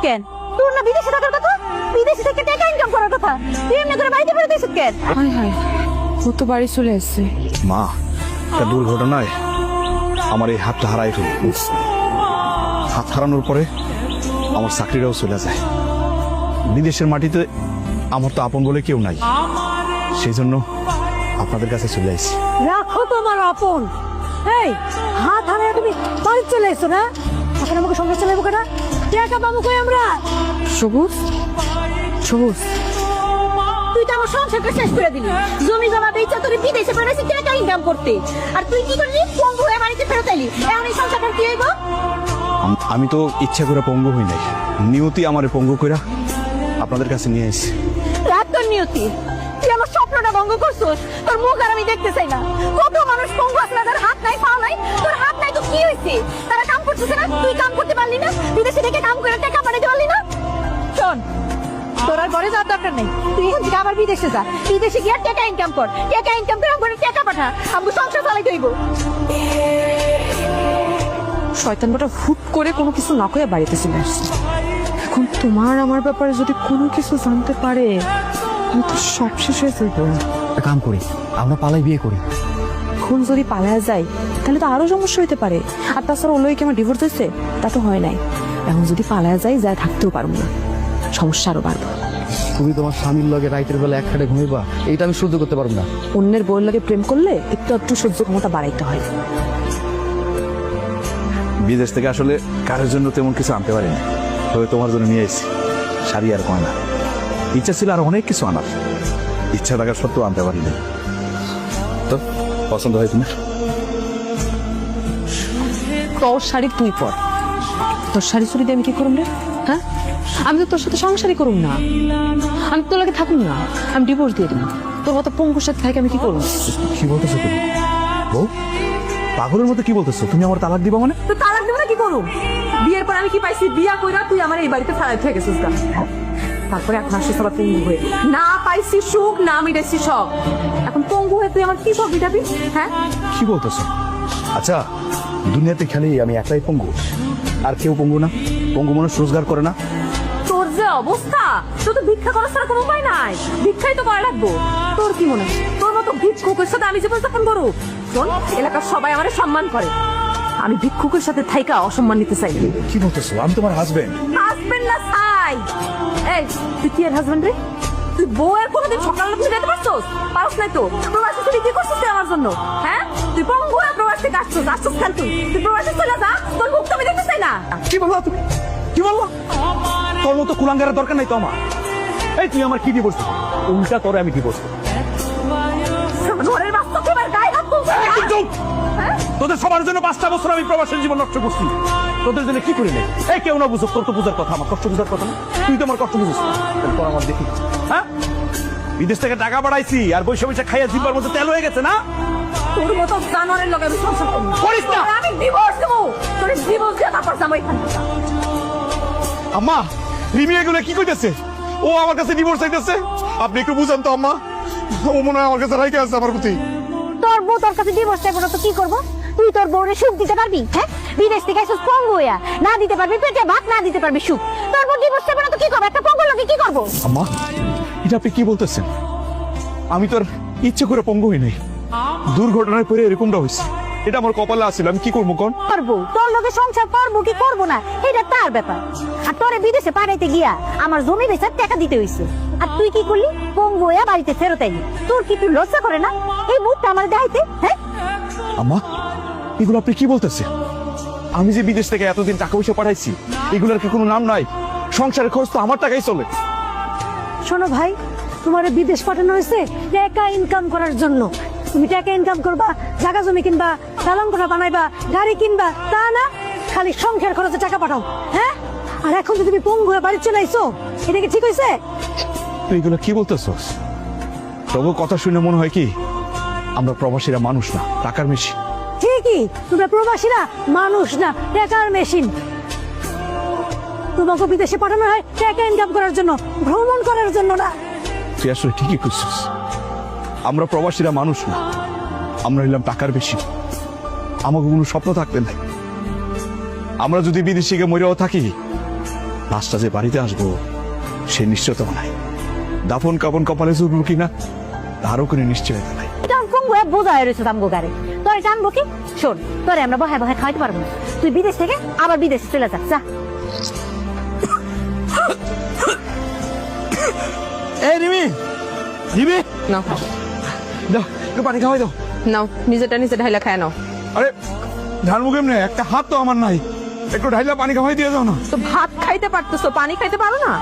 কেন? তোর না বিদেশে থাকার কথা, বিদেশে থেকে টাকা ইনকাম করার কথা, তুই এমনি করে বাড়িতে ফেরত এসেছিস কেন? হায় হায়, ও তো বাড়ি চলে আসছে। মা, একটা দুর্ঘটনায় আমার এই হাতটা হারাই ফেলি। হাত হারানোর পরে আমার চাকরিটাও চলে যায়। বিদেশের মাটিতে আমার তো আপন বলে কেউ নাই, সেই জন্য আপনাদের কাছে চলে আসছি। রাখো তোমার আপন। এই হাত হারায় তুমি বাড়ি চলে এসো না, এখন আমাকে সংসার চালাবো কেনা? টাকা পাবো কই আমরা? সবুজ, সবুজ, তুই তো আমার সংসারটা শেষ করে দিলি। জমি জমা বেচা তোর বিদেশে পাঠাইছি টাকা ইনকাম করতে, আর তুই কি করলি? পঙ্গু হয়ে বাড়িতে ফেরত এলি। এখন এই সংসারটা কি হইব? আমি তো ইচ্ছা করে পঙ্গু হই নাই, নিয়তি আমারে পঙ্গু কইরা আপনাদের কাছে নিয়ে আসছি। রাত তোর নিয়তি, তুই আমার স্বপ্নটা ভঙ্গ করছিস। তোর মুখ আর আমি দেখতে চাই না। কত মানুষ পঙ্গু আছে না, তার হাত নাই পা নাই। তোর হাত নাই তো কি হয়েছে? তারা কাম করতেছে না, তুই কাম করতে পারলি না? বিদেশে থেকে কাম করে টাকা পাঠাতে পারলি না? শোন, তোর আর ঘরে যাওয়ার দরকার নেই। তুই এখান থেকে আবার বিদেশে যা, বিদেশে গিয়ে টাকা ইনকাম কর। টাকা ইনকাম করে আমার টাকা পাঠা, আমি সংসার চালাই দেব। শয়তান বেটা হুট করে কোনো কিছু না কয়ে বাড়িতে চলে আসছে। এখন তোমার আমার ব্যাপারে যদি কোনো কিছু জানতে পারে, আমি তো সব শেষ হয়ে যাইব। একটা কাম করি, আমরা পালাই বিয়ে করি। এখন যদি পালায়া যায় তাহলে তো আরো সমস্যা হইতে পারে। আর তাছাড়া ওর কি আমার ডিভোর্স হয়েছে? তা তো হয় নাই। এখন যদি পালায়া যায়, যা থাকতেও পারবো না, সমস্যা আরো বাড়বে। তুমি তোমার স্বামীর লগে রাইতের বেলা এক খাটে ঘুমাইবা, এইটা আমি সহ্য করতে পারবো না। অন্যের বউয়ের লাগে প্রেম করলে একটু একটু সহ্য ক্ষমতা বাড়াইতে হয়। বিদেশ থেকে আসলে কারোর জন্য তেমন কিছু আনতে পারিনি, তবে তোমার জন্য নিয়ে এসেছি শাড়ি আর গয়না। ইচ্ছা ছিল আর অনেক কিছু আনার, ইচ্ছা থাকার সত্ত্বেও আনতে পারিনি। তো পছন্দ হয় তোমার? তোর শাড়ি তুই পর, তোর শাড়ি চুরি দিয়ে আমি কি করুম রে? হ্যাঁ, আমি তো তোর সাথে সংসারই করুম না, আমি তোর লাগে থাকুম না, আমি ডিভোর্স দিয়ে দেবো। তোর মতো পঙ্গুর সাথে থাকে আমি কি করবো? কি বলতেছো তুমি বউ? পাগলের মতো কি বলতেছো? তুমি আমার তালাক দিবা মানে? তো তালাক দেবো না কি করুম? বিয়ের পর আমি কি পাইছি? বিয়া কইরা তুই আমার এই বাড়িতে ফেলাই থেকে গেছিস গা। তারপরে এখন আসছিস আবার পঙ্গু হয়ে। না পাইছি সুখ, না মিটাইছি শখ, এখন পঙ্গু হয়ে তুই আমার কি সব মিটাবি? হ্যাঁ, কি বলতেছো? আচ্ছা, দুনিয়াতে খালি আমি একলাই পঙ্গু, আর কেউ পঙ্গু না? পঙ্গু মানুষ রোজগার করে না? তোর যে অবস্থা, তোর তো ভিক্ষা করার ছাড়া কোনো উপায় নাই। ভিক্ষাই তো করা লাগবো। তোর কি মনে হয় তোর মতো ভিক্ষুকের সাথে আমি জীবনযাপন করবো? শোন, এলাকার সবাই আমার সম্মান করে, আমি ভিক্ষুকের সাথে থাইকা অসম্মান নিতে চাই না। কি বলতেছো? আমি তোমার হাজবেন্ড। হাজবেন্ড না চাই। এই তুই কি এর হাজবেন্ড রে? তুই বউয়ের কোনোদিন সকাল তুমি যেতে পারছোস? পারস নাই তো? প্রবাসী তুমি কি করছিস তুই আমার জন্য? হ্যাঁ, তুই পঙ্গু আর প্রবাসী আসছিস, আসছিস কেন? তুই প্রবাসী চলে যা, তোর মুখ তো আমি দেখতে চাই না। কি বললা তুমি? কি বললা? তোর মতো কুলাঙ্গারের দরকার নাই তো আমার। এই তুই আমার কি ডিভোর্স দিবি? উল্টা তোরে আমি ডিভোর্স দেব। জানোয়ারের বাচ্চা তোমার গায়ে হাত তুলছে। চুপ! তোদের সবার জন্য 5টা বছর আমি প্রবাসের জীবন নষ্ট করছি, তোদের জন্য কি করি নাই? এই কেউ না বুঝো, তোর তো বুঝার কথা, আমার কষ্ট বুঝার কথা না। তুই তো আমার কষ্ট বুঝিস না। তোর আমার দেখি, হ্যাঁ, বিদেশ থেকে টাকা পাঠাইছি আর বৈশা বৈশা খাইয়া জিব্বার মধ্যে তেল হয়ে গেছে না? তোর মতো জানোয়ারের লগে আমি সংসার করব না। করিস না। আমি ডিভোর্স দেবো, তোর ডিভোর্স দিয়ে তারপর যাবো এখান থেকে। আম্মা, রিমি এগুলো কি কইতেছে? ও আমার কাছে ডিভোর্স চাইতেছে। আপনি একটু বুঝান তো আম্মা, ও মনে হয় আমার কাছে রাইকে আছে আমার প্রতি। তোর বউ তোর কাছে ডিভোর্স চাইবো না তো কি করবো? তুই তোর বউরে সুখ দিতে পারবি? হ্যাঁ, বিদেশ থেকে এসে পঙ্গু হইয়া না দিতে পারবি পেটে ভাত, না দিতে পারবি সুখ। তোর বউ ডিভোর্স চাইবো না তো কি করবো? একটা পঙ্গু লোকে কি করবো? আম্মা, এটা আপনি কি বলতেছেন? আমি তো আর ইচ্ছে করে পঙ্গু হই নাই, দুর্ঘটনায় পরে এরকমটা হয়েছে। এটা আমার কপালে আসছিল, আমি কি করবো কোন? করবো তোর লোকে সংসার করবো কি করবো না এটা তার ব্যাপার। আর তোরে বিদেশে পাঠাইতে গিয়া আমার জমি বেচার টাকা দিতে হইছে, আর তুই কি করলি? পঙ্গু হইয়া বাড়িতে ফেরত আইলি। তোর কি তুই লজ্জা করে না এই মুখটা আমার দেখাইতে? হ্যাঁ, আম্মা, এগুলো আপনি কি বলতেছেন? আমি যে বিদেশ থেকে এতদিন টাকা পয়সা পাঠাইছি, এগুলোর কি কোনো নাম নাই? সংসারের খরচ তো আমার টাকাই চলে। শোনো ভাই, তোমার বিদেশ পাঠানো হয়েছে টাকা ইনকাম করার জন্য। তুমি টাকা ইনকাম করবা, জায়গা জমি কিনবা, পালঙ্কটা বানাইবা, গাড়ি কিনবা, তা না খালি সংসার খরচে টাকা পাঠাও। হ্যাঁ, আর এখন যে তুমি পঙ্গু হয়ে বাড়ি চলে আইছো, এটা কি ঠিক হয়েছে? তুই এগুলো কি বলতেছস? তবু কথা শুনে মনে হয় কি আমরা প্রবাসীরা মানুষ না, টাকার মেশিন। ঠিকই, তোমরা প্রবাসীরা মানুষ না, টাকার মেশিন। তোমাকে বিদেশে পাঠানো হয় টাকা ইনকাম করার জন্য, ভ্রমণ করার জন্য না। তুই আসলে ঠিকই করছিস, আমরা প্রবাসীরা মানুষ না, আমরা হইলাম টাকার বেশি। আমাকে কোনো স্বপ্ন থাকবে না। আমরা যদি বিদেশে গিয়ে মরেও থাকি, লাশটা যে বাড়িতে আসবো সে নিশ্চয়তা নাই, দাফন কাপন কপালে চুরবো কিনা তারও কোনো নিশ্চয়তা নাই। কারণ পঙ্গু বোঝা হয়ে রয়েছে দামগো গাড়ি, তোর টানবো কি? শোন, তোরে আমরা বহায় বহায় খাওয়াইতে পারবো না, তুই বিদেশ থেকে আবার বিদেশে চলে যা, যা। এই রিমি, রিমি নাও দাও একটু পানি খাওয়াই দাও। নাও, নিজেটা নিজে ঢাইলা খায় নাও। আরে ঝাড় মুখে এমনি একটা হাত তো আমার নাই, একটু ঢাইলা পানি খাওয়াই দিয়ে যাও না। তো ভাত খাইতে পারতেছো, পানি খাইতে পারো না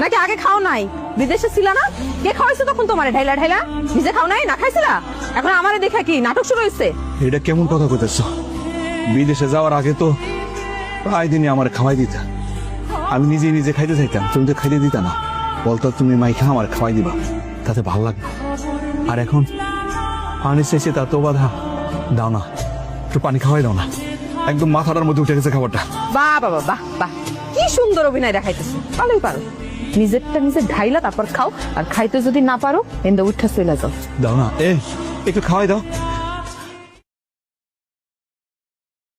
নাকি? আগে খাও নাই? বিদেশে ছিল না? কে খাওয়াইছে তখন তোমারে ঢাইলা ঢাইলা? নিজে খাও নাই, না খাইছিলা? এখন আমারে দেখা কি নাটক শুরু হয়েছে? এটা কেমন কথা কইতেছ? বিদেশে যাওয়ার আগে তো প্রায় দিনই আমার খাওয়াই দিতা, আমি নিজে নিজে খাইতে চাইতাম, তুমি তো খাইতে দিতা না, বলতো তুমি মাইখা আমার খাওয়াই দিবা, তাতে ভালো লাগবে। আর এখন পানি চাইছে তা তো বাধা, দাও না একটু পানি খাওয়াই দাও না, একদম মাথাটার মধ্যে উঠে গেছে খাবারটা। বাহ বাবা, বাহ বাহ, কি সুন্দর অভিনয় দেখাইতেছো, ভালোই পারো। নিজেরটা নিজে ঢাইলা তারপর খাও, আর খাইতে যদি না পারো এন্দা উঠা চলে যাও। দাও না, একটু খাওয়াই দাও।